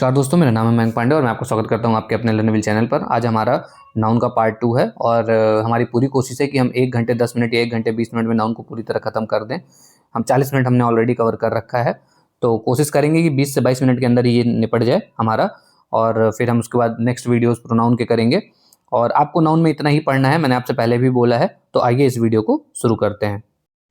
नमस्कार दोस्तों, मेरा नाम है मयंक पांडे और मैं आपको स्वागत करता हूं आपके अपने लर्नेबल चैनल पर। आज हमारा नाउन का पार्ट 2 है और हमारी पूरी कोशिश है कि हम 1 घंटे 10 मिनट या 1 घंटे 20 मिनट में नाउन को पूरी तरह खत्म कर दें। हम 40 मिनट हमने ऑलरेडी कवर कर रखा है, तो कोशिश करेंगे कि 20 से 22 मिनट के अंदर ये निपट जाए हमारा, और फिर हम उसके बाद नेक्स्ट वीडियोज़ प्रोनाउन के करेंगे। और आपको नाउन में इतना ही पढ़ना है, मैंने आपसे पहले भी बोला है। तो आइए इस वीडियो को शुरू करते हैं।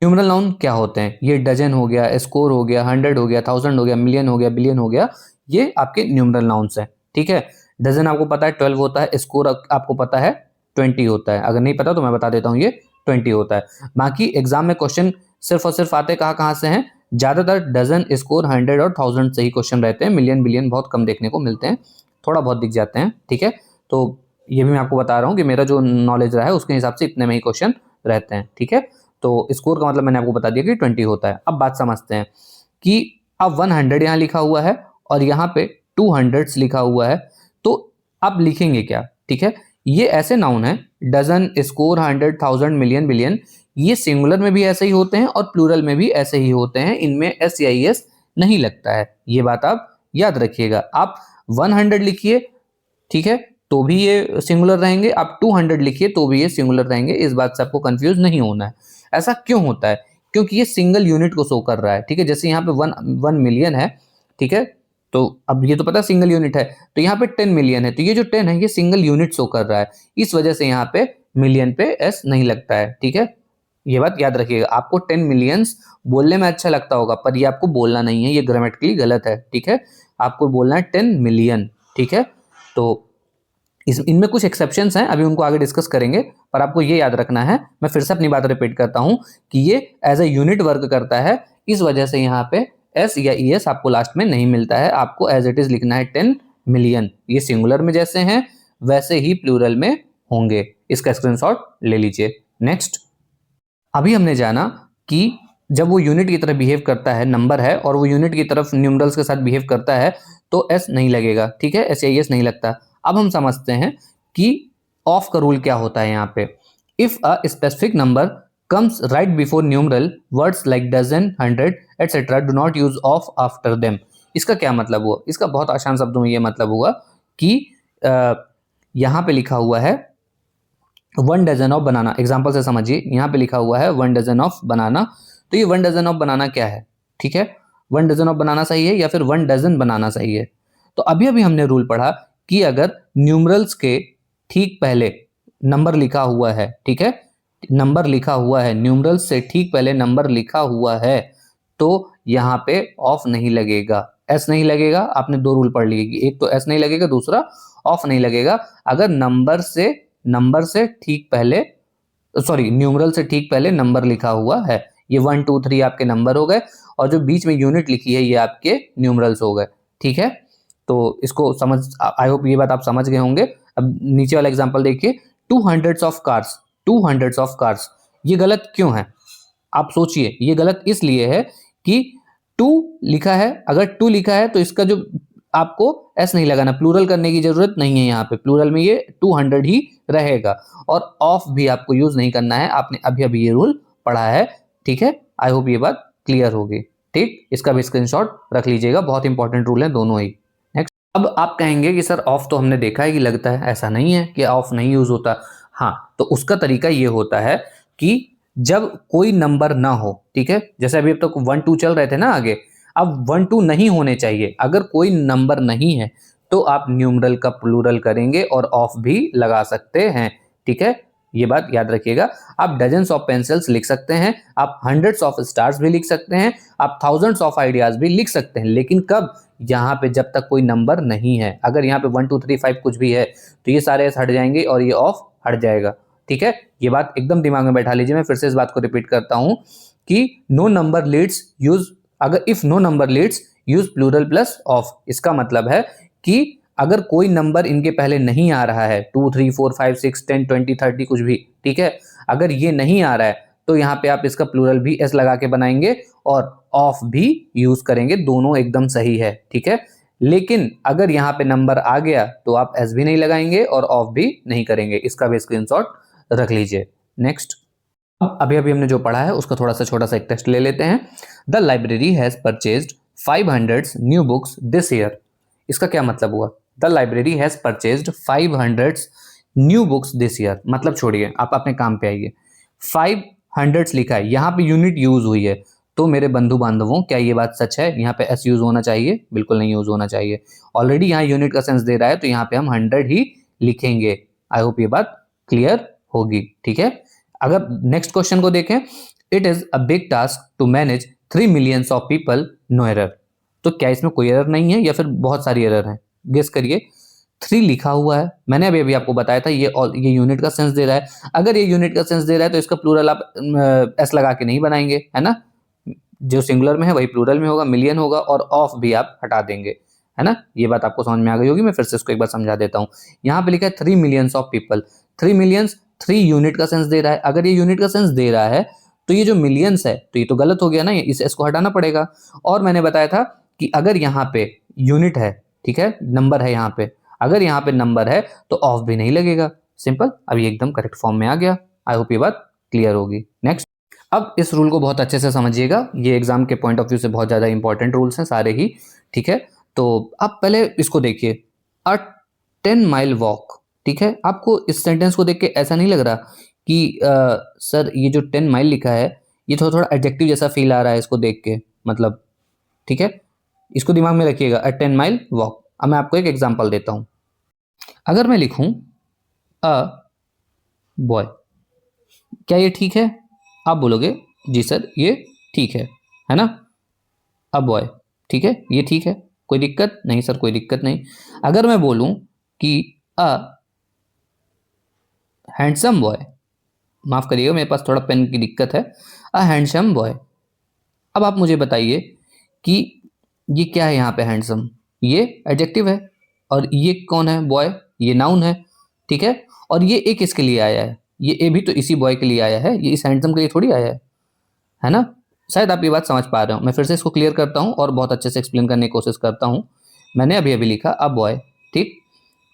न्यूमरल नाउन क्या होते हैं? ये डजन हो गया, स्कोर हो गया, 100 हो गया, 1000 हो गया, मिलियन हो गया, बिलियन हो गया, ये आपके न्यूमरल नाउन्स हैं। ठीक है, डजन आपको पता है 12 होता है, स्कोर आपको पता है 20 होता है। अगर नहीं पता तो मैं बता देता हूँ, ये 20 होता है। बाकी एग्जाम में क्वेश्चन सिर्फ और सिर्फ आते कहाँ से हैं? ज्यादातर डजन, स्कोर, 100 और 1000 से ही क्वेश्चन रहते हैं। मिलियन बिलियन बहुत कम देखने को मिलते हैं, थोड़ा बहुत दिख जाते हैं। ठीक है, तो ये भी मैं आपको बता रहा हूँ कि मेरा जो नॉलेज रहा है उसके हिसाब से इतने में ही क्वेश्चन रहते हैं। ठीक है, तो स्कोर का मतलब मैंने आपको बता दिया कि 20 होता है। अब बात समझते हैं कि अब 100 यहाँ लिखा हुआ है और यहाँ पे 200 लिखा हुआ है, तो आप लिखेंगे क्या? ठीक है, ये ऐसे नाउन है, डजन, स्कोर, 100, 1000, मिलियन, बिलियन, ये सिंगुलर में भी ऐसे ही होते हैं और प्लूरल में भी ऐसे ही होते हैं। इनमें एस या एस नहीं लगता है, ये बात आप याद रखिएगा। आप 100 लिखिए, ठीक है, तो भी ये सिंगुलर रहेंगे। आप 200 लिखिए तो भी ये सिंगुलर रहेंगे। इस बात से आपको कंफ्यूज नहीं होना है। ऐसा क्यों होता है? क्योंकि ये सिंगल यूनिट को शो कर रहा है। ठीक है, जैसे यहाँ पे 1 मिलियन है, ठीक है, तो अब ये तो पता सिंगल यूनिट है, तो यहाँ पे 10 मिलियन है, तो ये जो 10 है ये सिंगल यूनिट शो कर रहा है, इस वजह से यहाँ पे मिलियन पे एस नहीं लगता है। ठीक है, ये बात याद रखिएगा। आपको 10 मिलियंस बोलने में अच्छा लगता होगा, पर ये आपको बोलना नहीं है, ये ग्रामेटिकली गलत है। ठीक है, आपको बोलना है 10 मिलियन। ठीक है, तो इनमें कुछ एक्सेप्शंस हैं, अभी उनको आगे डिस्कस करेंगे, पर आपको ये याद रखना है। मैं फिर से अपनी बात रिपीट करता हूं कि ये एज ए यूनिट वर्क करता है, इस वजह से यहाँ पे एस या ई एस आपको लास्ट में नहीं मिलता है। आपको एज इट इज लिखना है 10 मिलियन। ये सिंगुलर में जैसे हैं वैसे ही प्लूरल में होंगे। इसका स्क्रीनशॉट ले लीजिए। नेक्स्ट, अभी हमने जाना कि जब वो यूनिट की तरह बिहेव करता है, नंबर है और वो यूनिट की तरफ न्यूमरल्स के साथ बिहेव करता है, तो एस नहीं लगेगा। ठीक है, एस या एस नहीं लगता। अब हम समझते हैं कि ऑफ का रूल क्या होता है यहाँ पे। If a specific number comes right before numeral, words like dozen, 100 etcetera do not use of after them. इसका क्या मतलब हुआ? इसका बहुत आसान शब्दों में ये मतलब हुआ कि यहाँ पे लिखा हुआ है 1 डजन ऑफ बनाना। एग्जाम्पल से समझिए, यहाँ पे लिखा हुआ है 1 डजन ऑफ बनाना, तो ये 1 डजन ऑफ बनाना क्या है? ठीक है, 1 डजन ऑफ बनाना सही है या फिर 1 डजन बनाना सही है? तो अभी अभी हमने रूल पढ़ा कि अगर न्यूमरल्स के ठीक पहले नंबर लिखा हुआ है, ठीक है, नंबर लिखा हुआ है, न्यूमरल्स से ठीक पहले नंबर लिखा हुआ है, तो यहाँ पे ऑफ नहीं लगेगा, एस नहीं लगेगा। आपने दो रूल पढ़ लिए कि एक तो एस नहीं लगेगा, दूसरा ऑफ नहीं लगेगा। अगर नंबर से ठीक पहले, सॉरी, न्यूमरल से ठीक पहले नंबर लिखा हुआ है, ये 1 2 3 आपके नंबर हो गए और जो बीच में यूनिट लिखी है ये आपके न्यूमरल्स हो गए। ठीक है, तो इसको समझ, आई होप ये बात आप समझ गए होंगे। अब नीचे वाला एग्जांपल देखिए, 200 ऑफ कार्स, 200 ऑफ कार्स, ये गलत क्यों है? आप सोचिए, ये गलत इसलिए है कि 2 लिखा है, अगर 2 लिखा है तो इसका जो आपको एस नहीं लगाना, प्लूरल करने की जरूरत नहीं है। यहाँ पे प्लूरल में ये 200 ही रहेगा और ऑफ भी आपको यूज नहीं करना है। आपने अभी अभी ये रूल पढ़ा है। ठीक है, आई होप ये बात क्लियर होगी। ठीक, इसका भी स्क्रीनशॉट रख लीजिएगा, बहुत इंपॉर्टेंट रूल है दोनों ही। नेक्स्ट, अब आप कहेंगे कि सर ऑफ तो हमने देखा है कि लगता है, ऐसा नहीं है कि ऑफ नहीं यूज होता। हाँ, तो उसका तरीका ये होता है कि जब कोई नंबर ना हो, ठीक है, जैसे अभी अब तक 1 2 चल रहे थे ना आगे, अब 1 2 नहीं होने चाहिए। अगर कोई नंबर नहीं है तो आप न्यूमरल का प्लूरल करेंगे और ऑफ भी लगा सकते हैं। ठीक है, ये बात याद रखिएगा। आप डजन्स ऑफ पेंसिल्स लिख सकते हैं, आप हंड्रेड्स ऑफ स्टार्स भी लिख सकते हैं, आप थाउजेंड्स ऑफ आइडियाज भी लिख सकते हैं, लेकिन कब? यहाँ पे जब तक कोई नंबर नहीं है। अगर यहाँ पे 1 2 3 5 कुछ भी है तो ये सारे हट जाएंगे और ये ऑफ हट जाएगा। ठीक है, ये बात एकदम दिमाग में बैठा लीजिए। मैं फिर से इस बात को रिपीट करता हूं कि नो नंबर लीड्स यूज, अगर if no number leads use plural plus of. इसका मतलब है कि अगर कोई नंबर इनके पहले नहीं आ रहा है, 2 3 4 5 6 10 20 30 कुछ भी, ठीक है, अगर ये नहीं आ रहा है तो यहाँ पे आप इसका प्लूरल भी एस लगा के बनाएंगे और ऑफ भी यूज करेंगे, दोनों एकदम सही है। ठीक है, लेकिन अगर यहाँ पे नंबर आ गया तो आप एस भी नहीं लगाएंगे और ऑफ भी नहीं करेंगे। इसका भी स्क्रीनशॉट रख लीजिए। नेक्स्ट, अभी अभी हमने जो पढ़ा है उसका थोड़ा सा छोटा सा एक टेस्ट ले लेते हैं। The library has purchased 500 new books this year. इसका क्या मतलब हुआ? The library has purchased 500 new books this year. मतलब छोड़िए, आप अपने काम पे आइए। 500 लिखा है, यहाँ पे यूनिट यूज हुई है। तो मेरे बंधु बांधवों, क्या ये बात सच है? यहाँ पे एस यूज होना चाहिए? बिल्कुल नहीं यूज होना चाहिए। ऑलरेडी यहाँ यूनिट का सेंस दे रहा है, तो यहाँ पे हम 100 ही लिखेंगे। आई होप ये बात क्लियर होगी, ठीक है। अगर नेक्स्ट क्वेश्चन को देखें, it is a big task to manage 3 millions of people, no error. तो क्या इसमें कोई एरर नहीं है या फिर बहुत सारी एरर है? गेस करिए। 3 लिखा हुआ है, मैंने अभी आपको बताया था ये यूनिट का सेंस दे रहा है। अगर ये यूनिट का सेंस दे रहा है तो इसका प्लूरल आप एस लगा के नहीं बनाएंगे, है ना। जो सिंगुलर में है वही प्लूरल में होगा, मिलियन होगा, और ऑफ भी आप हटा देंगे, है ना। ये बात आपको समझ में आ गई होगी। मैं फिर से इसको एक बार समझा देता हूँ। यहाँ पे लिखा है 3 millions of people. 3 millions, 3 unit का सेंस दे रहा है। अगर ये यूनिट का सेंस दे रहा है तो ये जो मिलियंस है तो ये तो गलत हो गया ना, इस एस को हटाना पड़ेगा। और मैंने बताया था कि अगर यहाँ पे यूनिट है, ठीक है, नंबर है यहाँ पे, अगर यहाँ पे नंबर है तो ऑफ भी नहीं लगेगा। सिंपल। अब ये एकदम करेक्ट फॉर्म में आ गया। आई होप ये बात क्लियर होगी। नेक्स्ट, अब इस रूल को बहुत अच्छे से समझिएगा। ये एग्जाम के पॉइंट ऑफ व्यू से बहुत ज्यादा इंपॉर्टेंट रूल्स हैं सारे ही, ठीक है। तो आप पहले इसको देखिए, अ 10 माइल वॉक, ठीक है। आपको इस सेंटेंस को देख के ऐसा नहीं लग रहा कि सर ये जो 10 माइल लिखा है ये थोड़ा थोड़ा एडजेक्टिव जैसा फील आ रहा है इसको देख के, मतलब, ठीक है। इसको दिमाग में रखिएगा, अ 10 माइल वॉक। अब मैं आपको एक एग्जांपल देता हूं। अगर मैं लिखूं अ बॉय, क्या ये ठीक है? आप बोलोगे जी सर ये ठीक है ना। अ बॉय, ठीक है, ये ठीक है, कोई दिक्कत नहीं सर, कोई दिक्कत नहीं। अगर मैं बोलूं कि अ हैंडसम बॉय, माफ करिएगा मेरे पास थोड़ा पेन की दिक्कत है, अ हैंडसम बॉय। अब आप मुझे बताइए कि ये क्या है? यहाँ पे हैंडसम ये एडजेक्टिव है, और ये कौन है? बॉय, ये नाउन है, ठीक है। और ये ए किसके लिए आया है? ये ए भी तो इसी बॉय के लिए आया है, ये इस हैंडसम के लिए थोड़ी आया है ना। शायद आप ये बात समझ पा रहे हो। मैं फिर से इसको क्लियर करता हूँ और बहुत अच्छे से एक्सप्लेन करने की कोशिश करता हूँ। मैंने अभी अभी लिखा अ बॉय, ठीक।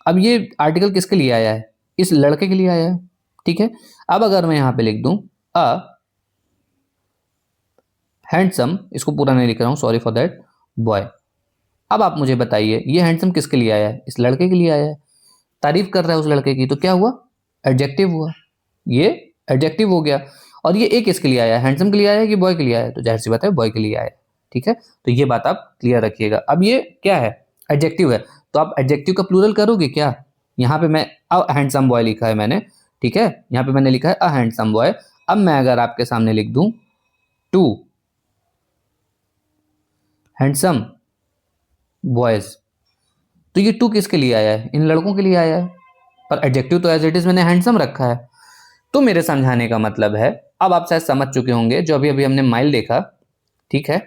अब ये आर्टिकल किसके लिए आया है? इस लड़के के लिए आया है, ठीक है। अब अगर मैं यहाँ पे लिख दूं अ हैंडसम, इसको पूरा नहीं लिख रहा हूँ, सॉरी फॉर दैट, बॉय। अब आप मुझे बताइए ये हैंडसम किसके लिए आया है? इस लड़के के लिए आया है। तारीफ कर रहा है उस लड़के की, तो क्या हुआ? एडजेक्टिव हुआ, ये एडजेक्टिव हो गया। और ये ए किसके लिए आया है? हैंडसम के लिए आया है कि बॉय के लिए आया है? तो जाहिर सी बात है बॉय के लिए आया है, ठीक है। तो ये बात आप क्लियर रखिएगा। अब ये क्या है? एडजेक्टिव है, तो आप एडजेक्टिव का प्लूरल करोगे क्या? यहाँ पे मैं अ हैंडसम बॉय लिखा है मैंने, ठीक है, यहाँ पे मैंने लिखा है अ हैंडसम बॉय। अब मैं अगर आपके सामने लिख दूं टू हैंडसम बॉयज, तो ये टू किसके लिए आया है? इन लड़कों के लिए आया है, पर एडजेक्टिव तो एज इट इज मैंने हैंडसम रखा है। तो मेरे समझाने का मतलब है, अब आप शायद समझ चुके होंगे, जो अभी अभी हमने माइल देखा, ठीक है,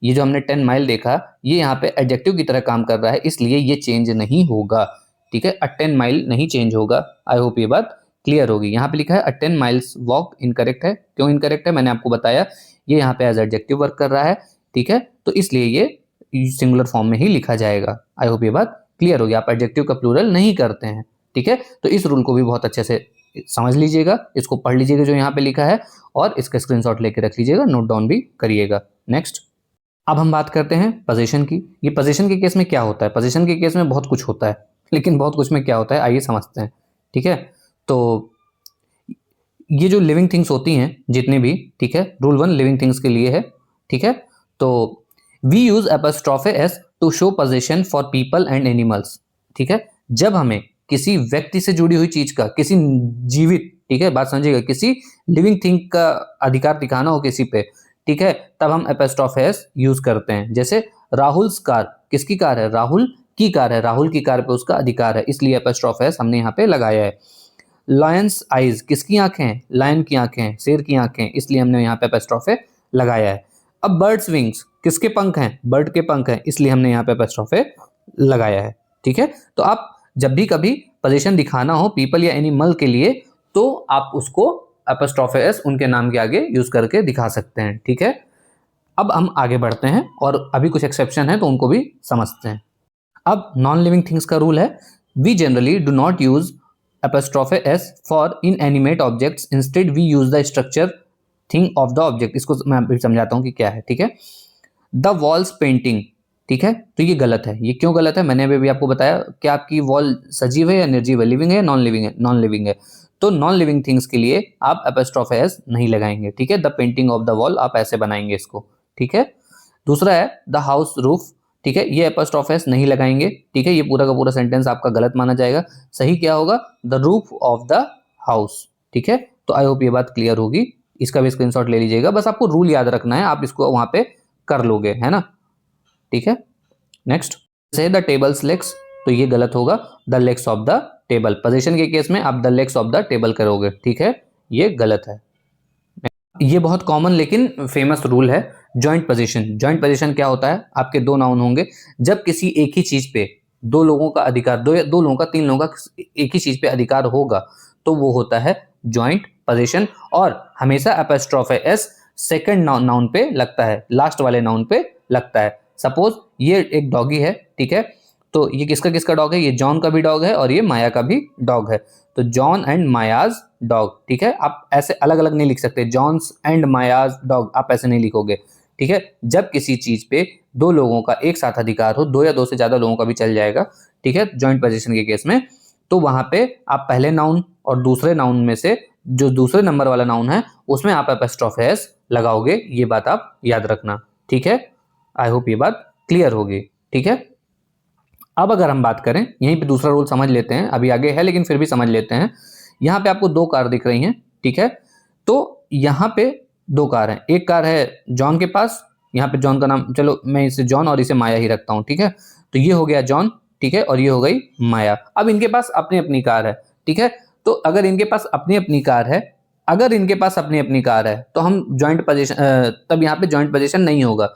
ये जो हमने 10 माइल देखा, ये यहाँ पे एडजेक्टिव की तरह काम कर रहा है, इसलिए ये चेंज नहीं होगा, ठीक है। अ 10 माइल नहीं चेंज होगा। आई होप ये बात क्लियर होगी। यहाँ पे लिखा है अ 10 माइल्स वॉक, इनकरेक्ट है। क्यों इनकरेक्ट है? मैंने आपको बताया, ये यहाँ पे एज एडजेक्टिव वर्क कर रहा है, ठीक है, तो इसलिए ये सिंगुलर फॉर्म में ही लिखा जाएगा। आई होप ये बात क्लियर होगी। आप एडजेक्टिव का प्लूरल नहीं करते हैं, ठीक है। तो इस रूल को भी बहुत अच्छे से समझ लीजिएगा, इसको पढ़ लीजिएगा जो यहाँ पे लिखा है, और इसका स्क्रीनशॉट लेके रख लीजिएगा, नोट डाउन भी करिएगा। नेक्स्ट, अब हम बात करते हैं पोजीशन की। ये पोजीशन के केस में क्या होता है? पोजीशन के केस में बहुत कुछ होता है, लेकिन बहुत कुछ में क्या होता है आइए समझते हैं, ठीक है। तो ये जो लिविंग थिंग्स होती हैं जितने भी, ठीक है, रूल 1 लिविंग थिंग्स के लिए है, ठीक है। तो we use apostrophe s to show position for people and animals, ठीक है। जब हमें किसी व्यक्ति से जुड़ी हुई चीज का, किसी जीवित, ठीक है, बात समझिएगा, किसी लिविंग थिंग का अधिकार दिखाना हो किसी पे, ठीक है, तब हम एपोस्ट्रोफे एस यूज करते हैं। जैसे राहुल्स कार, किसकी कार है? राहुल की कार है, राहुल की कार पे उसका अधिकार है, इसलिए एपोस्ट्रोफे एस हमने यहाँ पे लगाया है। लायंस आइज, किसकी आंखें हैं? लायन की आंखें हैं, शेर की आंखें हैं, इसलिए हमने यहाँ पे एपोस्ट्रोफे लगाया है। अब बर्ड्स विंग्स, किसके पंख हैं? बर्ड के पंख हैं, इसलिए हमने यहाँ पे एपोस्ट्रोफे लगाया है, ठीक है। तो आप जब भी कभी पोजीशन दिखाना हो पीपल या एनिमल के लिए, तो आप उसको एपोस्ट्रोफे एस उनके नाम के आगे यूज करके दिखा सकते हैं, ठीक है। अब हम आगे बढ़ते हैं और अभी कुछ एक्सेप्शन है तो उनको भी समझते हैं। अब नॉन लिविंग थिंग्स का रूल है, we generally do not use apostrophe s for inanimate objects, instead we use the structure thing of the object. इसको मैं अभी समझाता हूं कि क्या है, ठीक है। द वॉल्स पेंटिंग, ठीक है, तो ये गलत है। ये क्यों गलत है, मैंने अभी आपको बताया कि आपकी वॉल सजीव है या निर्जीव है, लिविंग है, नॉन लिविंग है, नॉन लिविंग है। तो नॉन लिविंग थिंग्स के लिए आप एपोस्ट्रोफ एस नहीं लगाएंगे, ठीक है। The painting of the wall आप ऐसे बनाएंगे इसको, ठीक है। दूसरा है द हाउस रूफ, ठीक है, ये एपोस्ट्रोफ एस नहीं लगाएंगे, ठीक है। ये पूरा का पूरा सेंटेंस आपका गलत माना जाएगा। सही क्या होगा, the roof of the house, ठीक है। तो आई होप ये बात क्लियर होगी, इसका भी स्क्रीनशॉट ले लीजिएगा। बस आपको रूल याद रखना है, आप इसको वहां पे कर लोगे, है ना, ठीक है। नेक्स्ट से द टेबल्स लेग्स, तो ये गलत होगा, the legs of the table. Position के केस में आप the legs of the table करोगे, ठीक है, ये गलत है। ये बहुत कॉमन लेकिन फेमस रूल है, जॉइंट पोजीशन। जॉइंट पोजीशन क्या होता है, आपके दो नाउन होंगे, जब किसी एक ही चीज पे दो लोगों का अधिकार, दो लोगों का, तीन लोगों का एक ही चीज पे अधिकार होगा, तो वो होता है जॉइंट पोजीशन। और हमेशा एपोस्ट्रोफ एस सेकंड नाउन पे लगता है, लास्ट वाले नाउन पे लगता है। सपोज ये एक डॉगी है, ठीक है, तो ये किसका किसका डॉग है, ये जॉन का भी डॉग है और ये माया का भी डॉग है। तो जॉन एंड मायाज डॉग, ठीक है। आप ऐसे अलग अलग नहीं लिख सकते, जॉन्स एंड मायाज डॉग आप ऐसे नहीं लिखोगे, ठीक है। जब किसी चीज पे दो लोगों का एक साथ अधिकार हो, दो या दो से ज्यादा लोगों का भी चल जाएगा, ठीक है, जॉइंट पोजीशन के केस में, तो वहां पे आप पहले नाउन और दूसरे नाउन में से जो दूसरे नंबर वाला नाउन है उसमें आप एपोस्ट्रोफ एस लगाओगे। ये बात आप याद रखना, ठीक है। आई होप ये बात क्लियर होगी, ठीक है। अब अगर हम बात करें, यहीं पे दूसरा रूल समझ लेते हैं, अभी आगे है लेकिन फिर भी समझ लेते हैं। यहाँ पे आपको दो कार दिख रही हैं, ठीक है। तो यहाँ पे दो कार हैं, एक कार है जॉन के पास, यहाँ पे जॉन का नाम, चलो मैं इसे जॉन और इसे माया ही रखता हूँ, ठीक है। तो ये हो गया जॉन, ठीक है, और ये हो गई माया। अब इनके पास अपनी अपनी कार है, ठीक है। तो अगर इनके पास अपनी अपनी कार है, अगर इनके पास अपनी अपनी कार है तो हम जॉइंट पोजीशन, तब यहाँ पे जॉइंट पोजीशन नहीं होगा,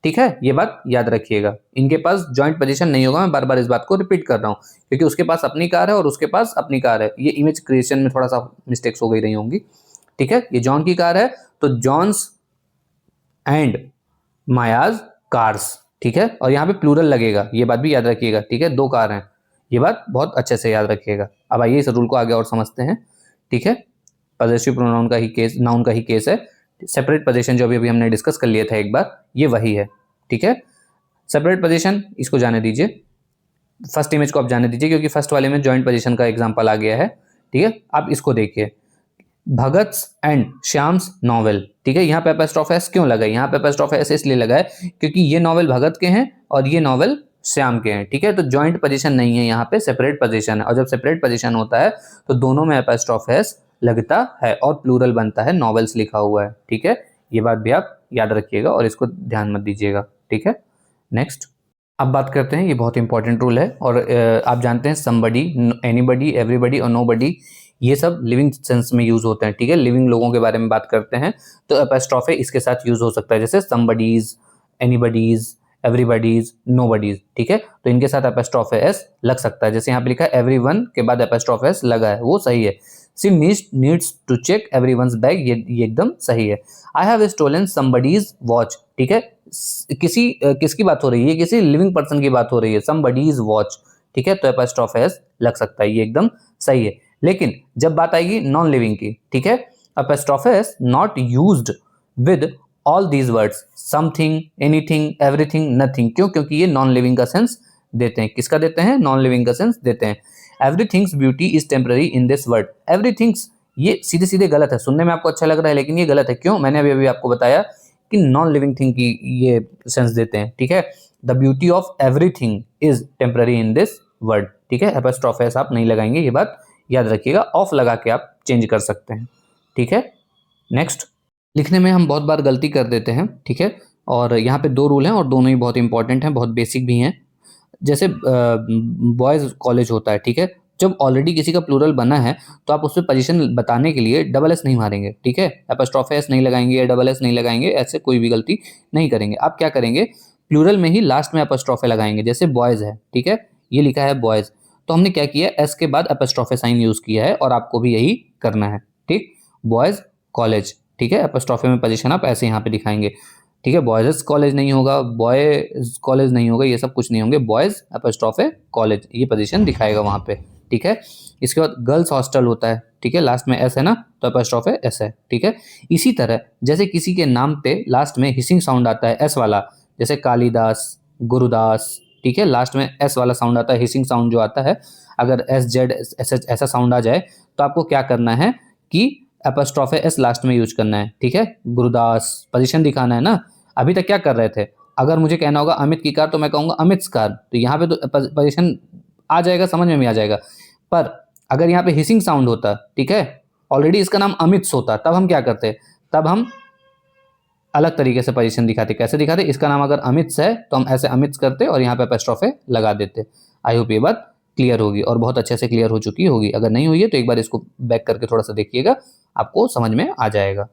ठीक है। ये बात याद रखिएगा, इनके पास जॉइंट पोजीशन नहीं होगा। मैं बार बार इस बात को रिपीट कर रहा हूँ क्योंकि उसके पास अपनी कार है और उसके पास अपनी कार है। ये इमेज क्रिएशन में थोड़ा सा मिस्टेक्स हो गई रही होंगी, ठीक है। ये जॉन की कार है तो जॉन्स एंड मायाज कार्स, ठीक है, और यहाँ पे प्लूरल लगेगा, ये बात भी याद रखिएगा, ठीक है। दो कार हैं, ये बात बहुत अच्छे से याद रखिएगा। अब आइए इस रूल को आगे और समझते हैं, ठीक है। पॉजेसिव प्रोनाउन का ही केस, नाउन का ही केस है। सेपरेट पोजीशन जो अभी हमने डिस्कस कर लिया था एक बार, ये वही है, ठीक है। सेपरेट पोजीशन इसको जाने दीजिए, फर्स्ट इमेज को आप जाने दीजिए क्योंकि फर्स्ट वाले में जॉइंट पोजीशन का एग्जांपल आ गया है, ठीक है। आप इसको देखिए, भगत एंड श्याम्स नॉवेल, ठीक है। यहाँ पे एपोस्ट्रोफ एस क्यों लगा है, यहाँ पे एपोस्ट्रोफ एस इसलिए लगा है क्योंकि ये नॉवेल भगत के हैं और ये नॉवेल श्याम के हैं, ठीक है। तो जॉइंट पोजीशन नहीं है, यहाँ पे सेपरेट पोजीशन है, और जब सेपरेट पोजीशन होता है तो दोनों में एपोस्ट्रोफ एस लगता है और प्लूरल बनता है, नॉवेल्स लिखा हुआ है, ठीक है। ये बात भी आप याद रखिएगा और इसको ध्यान मत दीजिएगा, ठीक है। नेक्स्ट अब बात करते हैं, ये बहुत इंपॉर्टेंट रूल है और आप जानते हैं समबडी, एनीबडी, एवरीबडी और नोबडी, ये सब लिविंग सेंस में यूज होते हैं, ठीक है। लिविंग लोगों के बारे में बात करते हैं तो एपोस्ट्रोफ इसके साथ यूज हो सकता है, जैसे समबडीज, एनीबडीज, एवरीबडीज, नोबडीज, ठीक है। तो इनके साथ एपोस्ट्रोफ एस लग सकता है, जैसे यहाँ पे लिखा है एवरीवन के बाद एपोस्ट्रोफ एस लगा है, वो सही है। She needs to check everyone's bag, ये एकदम सही है। I have stolen somebody's watch, ठीक है। किसकी बात हो रही है, किसी लिविंग पर्सन की बात हो रही है, समबडीज वॉच, ठीक है। तो एपोस्ट्रोफ एस लग सकता है, ये एकदम सही है। लेकिन जब बात आएगी नॉन लिविंग की, ठीक है, apostrophe S not used with all these words, something, anything, everything, nothing. क्यों, क्योंकि ये नॉन लिविंग का सेंस देते हैं। किसका देते हैं, नॉन लिविंग का सेंस देते हैं। Everything's beauty is temporary in this world, everything's ये सीधे सीधे गलत है, सुनने में आपको अच्छा लग रहा है लेकिन ये गलत है। क्यों, मैंने अभी आपको बताया कि नॉन लिविंग थिंग की ये सेंस देते हैं, ठीक है। The beauty of everything is temporary in this world, ठीक है। एपोस्ट्रोफ एस आप नहीं लगाएंगे, ये बात याद रखिएगा, ऑफ लगा के आप चेंज कर सकते हैं, ठीक है। नेक्स्ट, लिखने में हम बहुत बार गलती कर देते हैं, ठीक है, और यहाँ पे दो रूल हैं और दोनों ही बहुत इंपॉर्टेंट हैं, बहुत बेसिक भी हैं। जैसे बॉयज कॉलेज होता है, ठीक है, जब ऑलरेडी किसी का प्लूरल बना है तो आप उसमें पोजीशन बताने के लिए डबल एस नहीं मारेंगे, ठीक है। एपोस्ट्रोफ एस नहीं लगाएंगे या डबल एस नहीं लगाएंगे, ऐसे कोई भी गलती नहीं करेंगे। आप क्या करेंगे, प्लूरल में ही लास्ट में एपोस्ट्रोफ लगाएंगे, जैसे बॉयज है, ठीक है, ये लिखा है बॉयज, तो हमने क्या किया, एस के बाद एपोस्ट्रोफ साइन यूज किया है और आपको भी यही करना है, ठीक। बॉयज कॉलेज, ठीक है, एपोस्ट्रोफ में पोजीशन आप ऐसे यहाँ पे दिखाएंगे, ठीक है। बॉयज कॉलेज नहीं होगा, बॉयज कॉलेज नहीं होगा, ये सब कुछ नहीं होंगे, बॉयज एपोस्ट्रोफ कॉलेज, ये पोजीशन दिखाएगा वहाँ पे, ठीक है। इसके बाद गर्ल्स हॉस्टल होता है, ठीक है, लास्ट में एस है ना, तो एपोस्ट्रोफ एस है, ठीक है। इसी तरह जैसे किसी के नाम पे लास्ट में हिसिंग साउंड आता है एस वाला, जैसे कालिदास, गुरुदास, ठीक है। लास्ट में एस वाला साउंड आता है, हिसिंग साउंड जो आता है, अगर एस जेड एस एच ऐसा साउंड आ जाए तो आपको क्या करना है कि एपोस्ट्रोफे एस लास्ट में यूज करना है, ठीक है। गुरुदास, पोजीशन दिखाना है ना। अभी तक क्या कर रहे थे, अगर मुझे कहना होगा अमित की कार तो मैं कहूंगा अमित कार, तो यहाँ पे तो पोजीशन आ जाएगा, समझ में भी आ जाएगा। पर अगर यहाँ पे हिसिंग साउंड होता, ठीक है, ऑलरेडी इसका नाम अमित होता, तब हम क्या करते, तब हम अलग तरीके से पोजीशन दिखाते। कैसे दिखाते, इसका नाम अगर अमित है तो हम ऐसे अमित करते और यहाँ पे एपोस्ट्रोफे लगा देते। आई होप ये बात क्लियर होगी और बहुत अच्छे से क्लियर हो चुकी होगी। अगर नहीं हुई है तो एक बार इसको बैक करके थोड़ा सा देखिएगा, आपको समझ में आ जाएगा,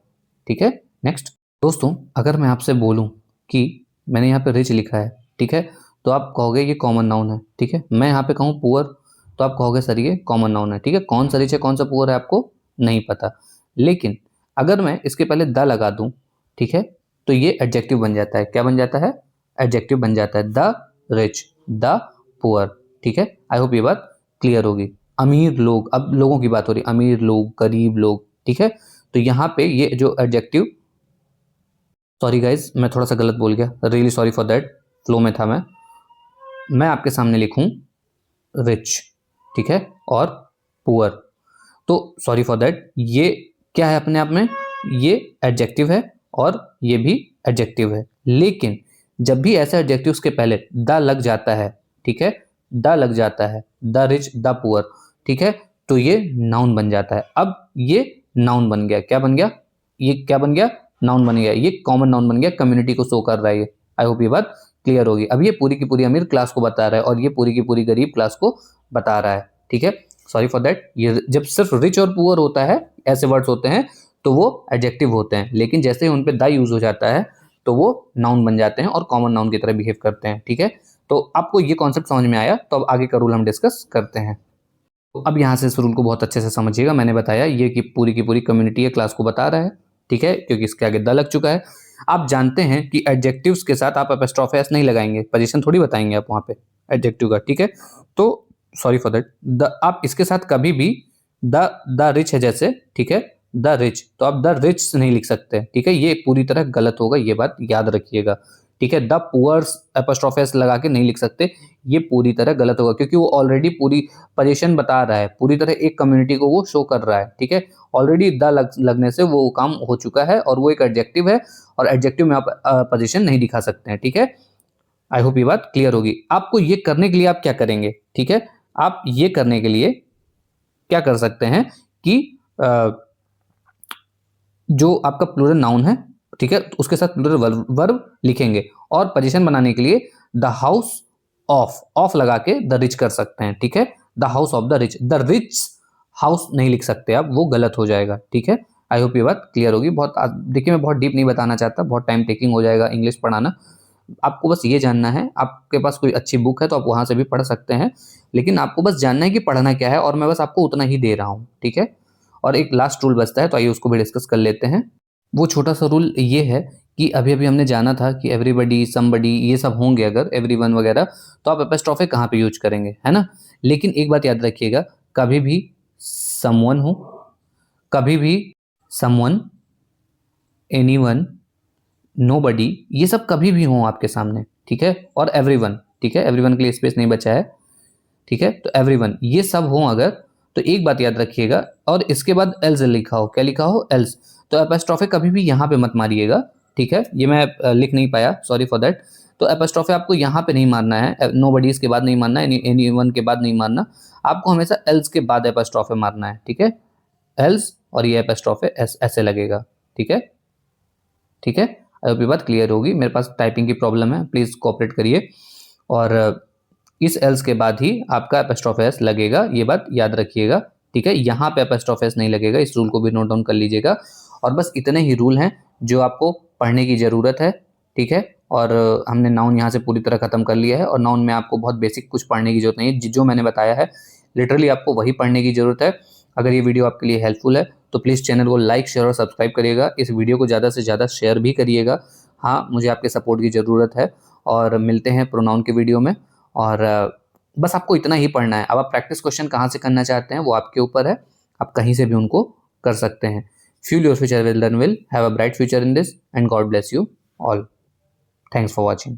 ठीक है। नेक्स्ट दोस्तों, अगर मैं आपसे बोलूं कि मैंने यहाँ पे रिच लिखा है, ठीक है, तो आप कहोगे ये कॉमन नाउन है, ठीक है। मैं यहाँ पे कहूँ पुअर तो आप कहोगे सर ये कॉमन नाउन है, ठीक है। कौन सा रिच है कौन सा पुअर है आपको नहीं पता, लेकिन अगर मैं इसके पहले द लगा दूं, ठीक है, तो ये एडजेक्टिव बन जाता है। क्या बन जाता है, एडजेक्टिव बन जाता है, द रिच, द पुअर, ठीक है। आई होप ये बात क्लियर होगी। अमीर लोग, अब लोगों की बात हो रही, अमीर लोग, गरीब लोग, ठीक है। तो यहाँ पे ये जो एडजेक्टिव, सॉरी गाइज मैं थोड़ा सा गलत बोल गया, really sorry for that, flow में था मैं आपके सामने लिखूं रिच, ठीक है, और पुअर, तो सॉरी फॉर दैट, ये क्या है अपने आप में, ये एडजेक्टिव है और ये भी एडजेक्टिव है। लेकिन जब भी ऐसे एडजेक्टिव्स के पहले द लग जाता है, ठीक है, द लग जाता है, द रिच, द पुअर, ठीक है, तो ये नाउन बन जाता है। अब ये नाउन बन गया, क्या बन गया, ये क्या बन गया, नाउन बन गया। ये कॉमन नाउन बन गया, कम्युनिटी को शो कर रहा है ये। आई होप ये बात क्लियर होगी। अब ये पूरी की पूरी अमीर क्लास को बता रहा है और ये पूरी की पूरी गरीब क्लास को बता रहा है, ठीक है। सॉरी फॉर दैट, ये जब सिर्फ रिच और पुअर होता है, ऐसे वर्ड्स होते हैं तो वो एडजेक्टिव होते हैं, लेकिन जैसे ही उन पे द यूज हो जाता है तो वो नाउन बन जाते हैं और कॉमन नाउन की तरह बिहेव करते हैं, ठीक है। तो आपको ये कॉन्सेप्ट समझ में आया, तो अब आगे का रूल हम डिस्कस करते हैं। तो अब यहाँ से इस रूल को बहुत अच्छे से समझिएगा। मैंने बताया ये कि पूरी की पूरी कम्युनिटी या क्लास को बता रहा है, ठीक है, क्योंकि इसके आगे द लग चुका है। आप जानते हैं कि एडजेक्टिव्स के साथ आप एपोस्ट्रोफे एस नहीं लगाएंगे, पोजीशन थोड़ी बताएंगे आप वहां पे एडजेक्टिव का, ठीक है। तो सॉरी फॉर दैट, द आप इसके साथ कभी भी द रिच है जैसे, ठीक है, द रिच, तो आप द रिच नहीं लिख सकते, ठीक है, ये पूरी तरह गलत होगा, ये बात याद रखिएगा, ठीक है। द पुअर्स एपोस्ट्रोफे एस लगा के नहीं लिख सकते, ये पूरी तरह गलत होगा, क्योंकि वो ऑलरेडी पूरी पोजीशन बता रहा है, पूरी तरह एक कम्युनिटी को वो शो कर रहा है, ठीक है। ऑलरेडी द लगने से वो काम हो चुका है और वो एक एडजेक्टिव है, और एडजेक्टिव में आप पोजीशन नहीं दिखा सकते हैं, ठीक है। आई होप ये बात क्लियर होगी। आपको ये करने के लिए आप क्या करेंगे, ठीक है, आप ये करने के लिए क्या कर सकते हैं कि जो आपका प्लूरल नाउन है, ठीक है, तो उसके साथ प्लूरल वर्ब लिखेंगे और पोजीशन बनाने के लिए द हाउस ऑफ लगा के द रिच कर सकते हैं, ठीक है। The house of the rich house नहीं लिख सकते आप, वो गलत हो जाएगा, ठीक है। आई होप ये बात क्लियर होगी। बहुत देखिए, मैं बहुत डीप नहीं बताना चाहता, बहुत टाइम टेकिंग हो जाएगा इंग्लिश पढ़ाना। आपको बस ये जानना है, आपके पास कोई अच्छी बुक है तो आप वहां से भी पढ़ सकते हैं, लेकिन आपको बस जानना है कि पढ़ना क्या है, और मैं बस आपको उतना ही दे रहा हूँ, ठीक है। और एक लास्ट रूल बचता है, तो आइए उसको भी डिस्कस कर लेते हैं। वो छोटा सा रूल ये है कि अभी अभी हमने जाना था कि एवरीबडी, समबडी, ये सब होंगे अगर एवरीवन वगैरह, तो आप एपोस्ट्रोफे कहाँ पे यूज करेंगे, है ना। लेकिन एक बात याद रखिएगा, कभी भी समवन हो, कभी भी समवन, एनीवन, नोबडी, ये सब कभी भी हो आपके सामने, ठीक है, और एवरीवन, ठीक है, एवरीवन के लिए स्पेस नहीं बचा है, ठीक है, तो एवरीवन ये सब हो अगर, तो एक बात याद रखिएगा, और इसके बाद एल्स लिखा हो, क्या लिखा हो, एल्स, तो एपोस्ट्रोफे कभी भी यहाँ पे मत मारिएगा, ठीक है। ये मैं लिख नहीं पाया, सॉरी फॉर दैट। तो एपोस्ट्रोफे आपको यहाँ पे नहीं मारना है, नोबडीज के बाद नहीं मारना है, एनीवन के बाद नहीं मारना, आपको हमेशा एल्स के बाद एपोस्ट्रोफे मारना है, ठीक है, एल्स, और ये एपोस्ट्रोफे ऐसे लगेगा, ठीक है, ठीक है। आई होप ये बात क्लियर होगी। मेरे पास टाइपिंग की प्रॉब्लम है, प्लीज कोऑपरेट करिए, और इस एल्स के बाद ही आपका एपोस्ट्रोफे एस लगेगा, ये बात याद रखिएगा, ठीक है। यहाँ पे एपोस्ट्रोफे एस नहीं लगेगा, इस रूल को भी नोट डाउन कर लीजिएगा। और बस इतने ही रूल हैं जो आपको पढ़ने की ज़रूरत है, ठीक है। और हमने नाउन यहाँ से पूरी तरह खत्म कर लिया है, और नाउन में आपको बहुत बेसिक कुछ पढ़ने की जरूरत नहीं है, जो मैंने बताया है लिटरली आपको वही पढ़ने की जरूरत है। अगर ये वीडियो आपके लिए हेल्पफुल है तो प्लीज़ चैनल को लाइक, शेयर और सब्सक्राइब करिएगा। इस वीडियो को ज़्यादा से ज़्यादा शेयर भी करिएगा। हाँ, मुझे आपके सपोर्ट की ज़रूरत है, और मिलते हैं प्रोनाउन के वीडियो में। और बस आपको इतना ही पढ़ना है। अब आप प्रैक्टिस क्वेश्चन कहाँ से करना चाहते हैं वो आपके ऊपर है, आप कहीं से भी उनको कर सकते हैं। Fuel your future, will learn, will have a bright future in this, and God bless you all. Thanks for watching.